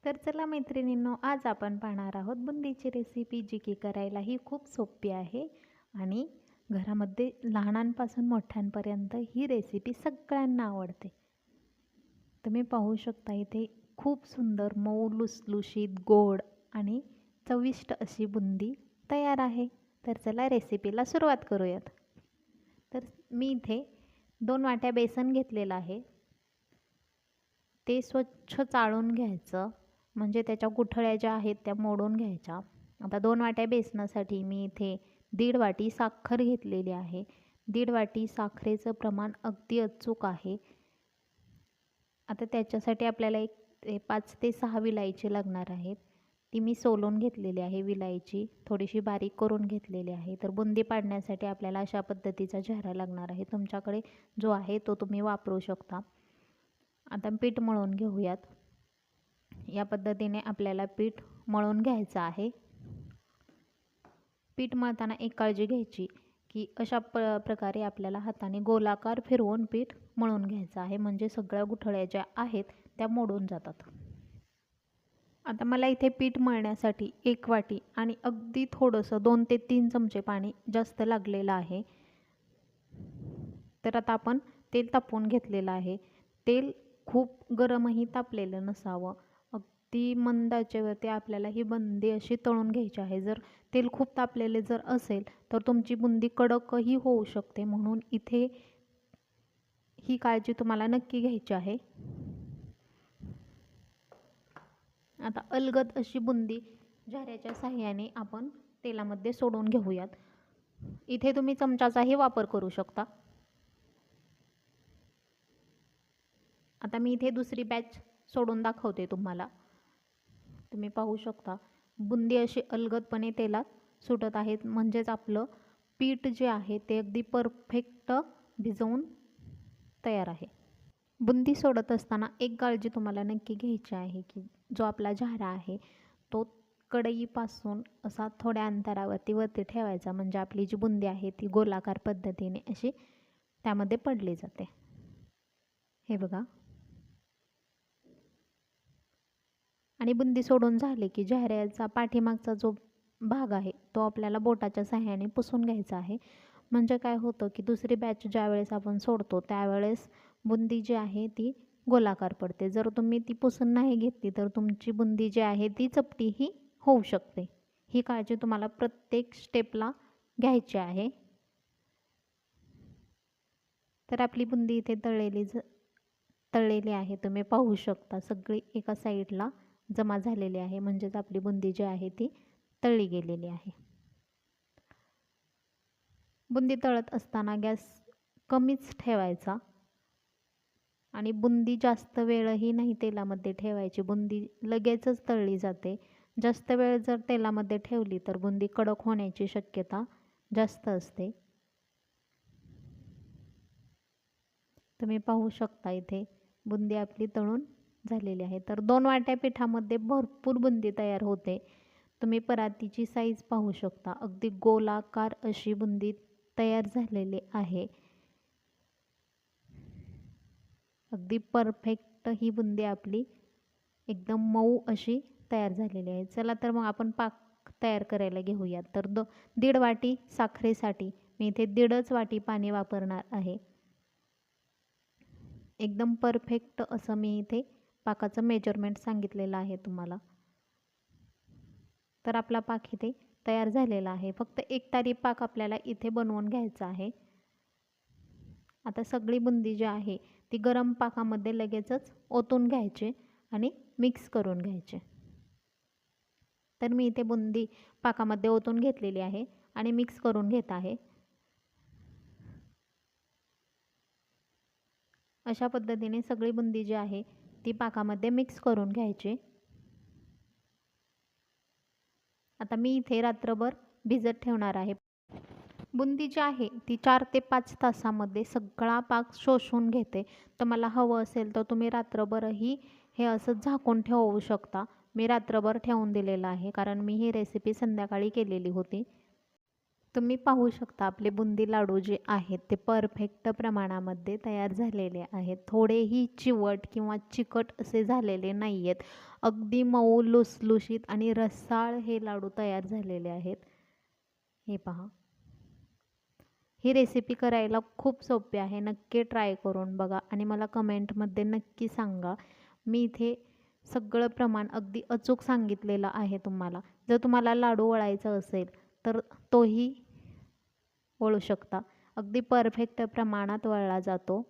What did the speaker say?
तर चला मैत्रिणींनो, आज आपण पाहणार आहोत बुंदीची रेसिपी, जी की करायलाही खूप सोपी आहे आणि घरामध्ये लहानांपासून मोठ्यांपर्यंत ही रेसिपी सगळ्यांना आवडते. तुम्ही पाहू शकता इथे खूप सुंदर मऊ लुसलुशीत गोड आणि चविष्ट अशी बुंदी तयार आहे. तर चला रेसिपीला सुरुवात करूयात. तर मी इथे 2 वाट्या बेसन घेतलेलं आहे. ते स्वच्छ चाळून घ्यायचं, म्हणजे त्याच्या गुठळ्या ज्या आहेत त्या मोडून घ्यायच्या. आता 2 वाट्या बेसनासाठी मी इथे 1.5 वाटी साखर घेतलेली आहे. 1.5 वाटी साखरेचं प्रमाण अगदी अचूक आहे. आता त्याच्यासाठी आपल्याला 5 ते 6 विलायची लागणार आहेत. ती मी सोलून घेतलेली आहे. विलायची थोडीशी बारीक करून घेतलेली आहे. तर बुंदी पाडण्यासाठी आपल्याला अशा पद्धतीचा झारा लागणार आहे. तुमच्याकडे जो आहे तो तुम्ही वापरू शकता. आता पीठ मळून घेऊयात. या पद्धतीने आपल्याला पीठ मळून घ्यायचं आहे. पीठ मळताना एक काळजी घ्यायची की अशा प्रकारे आपल्याला हाताने गोलाकार फिरवून पीठ मळून घ्यायचं आहे, म्हणजे सगळ्या गुठळ्या ज्या आहेत त्या मोडून जातात. आता मला इथे पीठ मळण्यासाठी 1 वाटी आणि अगदी थोडंसं 2 ते 3 चमचे पाणी जास्त लागलेलं आहे. तर आता आपण तेल तापवून घेतलेलं आहे. तेल खूप गरमही तापलेलं नसावं. अगदी मंद आचेवरती आपल्याला ही बुंदी अशी तळून घ्यायची आहे. जर तेल खूप तापलेले जर असेल तर तुमची बुंदी कडकही होऊ शकते, म्हणून इथे ही काळजी तुम्हाला नक्की घ्यायची आहे. आता अलगद अशी बुंदी झाऱ्याच्या साहाय्याने आपण तेलामध्ये सोडून घेऊयात. इथे तुम्ही चमचाचाही वापर करू शकता. आता मी इथे दुसरी बॅच सोडून दाखवते तुम्हाला. तुम्ही पाहू शकता बुंदी अशी अलगदपणे तेलात सुटत आहेत, म्हणजेच आपलं पीठ जे आहे ते अगदी परफेक्ट भिजवून तयार आहे. बुंदी सोडत असताना एक काळजी तुम्हाला नक्की घ्यायची आहे की जो आपला झारा आहे तो कढईपासून असा थोड्या अंतरावरती वरती ठेवायचा, म्हणजे आपली जी बुंदी आहे ती गोलाकार पद्धतीने अशी त्यामध्ये पडली जाते. हे बघा. आणि बुंदी सोडून झाले की झाऱ्याचा पाठीमागचा जो भाग आहे तो आपल्याला बोटाच्या साहाय्याने पुसून घ्यायचा आहे. म्हणजे काय होतं की दुसरी बॅच ज्यावेळेस आपण सोडतो त्यावेळेस बुंदी जी आहे ती गोलाकार पडते. जर तुम्ही ती पुसून नाही घेतली तर तुमची बुंदी जी आहे ती चपटीही होऊ शकते. ही काळजी तुम्हाला प्रत्येक स्टेपला घ्यायची आहे. तर आपली बुंदी इथे तळलेली आहे. तुम्ही पाहू शकता सगळी एका साईडला जमा झालेली आहे, म्हणजेच आपली बुंदी जी आहे ती तळली गेलेली आहे. बुंदी तळत असताना गॅस कमीच ठेवायचा आणि बुंदी जास्त वेळही नाही तेलामध्ये ठेवायची. बुंदी लगेचच तळली जाते. जास्त वेळ जर तेलामध्ये ठेवली तर बुंदी कडक होण्याची शक्यता जास्त असते. तुम्ही पाहू शकता इथे बुंदी आपली तळून झालेली आहे. तर 2 वाट्या पिठामध्ये भरपूर बुंदी तयार होते. तुम्ही परातीची साईज पाहू शकता. अगदी गोलाकार अशी बुंदी तयार झालेली आहे. अगदी परफेक्ट ही बुंदी आपली एकदम मऊ अशी तयार झालेली आहे. चला तर मग आपण पाक तयार करायला घेऊयात. तर 1.5 वाटी साखरेसाठी मी इथे 1.5 वाटी पाणी वापरणार आहे. एकदम परफेक्ट असं मी इथे पाकाचं मेजरमेंट सांगितलेलं आहे तुम्हाला. तर आपला पाक इथे तयार झालेला आहे. फक्त एक तारी पाक आपल्याला इथे बनवून घ्यायचा आहे. आता सगळी बुंदी जी आहे ती गरम पाकामध्ये लगेचच ओतून घ्यायची आणि मिक्स करून घ्यायचे. तर मी इथे बुंदी पाकामध्ये ओतून घेतलेली आहे आणि मिक्स करून घेत आहे. अशा पद्धतीने सगळी बुंदी जी आहे ती पाकामध्ये मिक्स करून घ्यायची. आता मी इथे रात्रभर भिजत ठेवणार आहे. बुंदी जी आहे ती 4 ते 5 तासामध्ये सगळा पाक शोषून घेते. तुम्हाला हवं असेल तर तुम्ही रात्रभरही हे असं झाकून ठेवू शकता. मी रात्रभर ठेवून दिलेलं आहे कारण मी ही रेसिपी संध्याकाळी केलेली होती. तुम्ही पाहू शकता आपले बुंदी लाडू जे आहेत ते परफेक्ट प्रमाणामध्ये तयार झालेले आहेत. थोडेही चिवट किंवा चिकट असे झालेले नाही आहेत. अगदी मऊ लुसलुशीत आणि रसाळ हे लाडू तयार झालेले आहेत. हे पहा. ही रेसिपी करायला खूप सोपी आहे. नक्की ट्राय करून बघा आणि मला कमेंटमध्ये नक्की सांगा. मी इथे सगळं प्रमाण अगदी अचूक सांगितलेलं आहे तुम्हाला. जर तुम्हाला लाडू वळायचा असेल तर तोही वळू शकता. अगदी परफेक्ट प्रमाणात वळला जातो.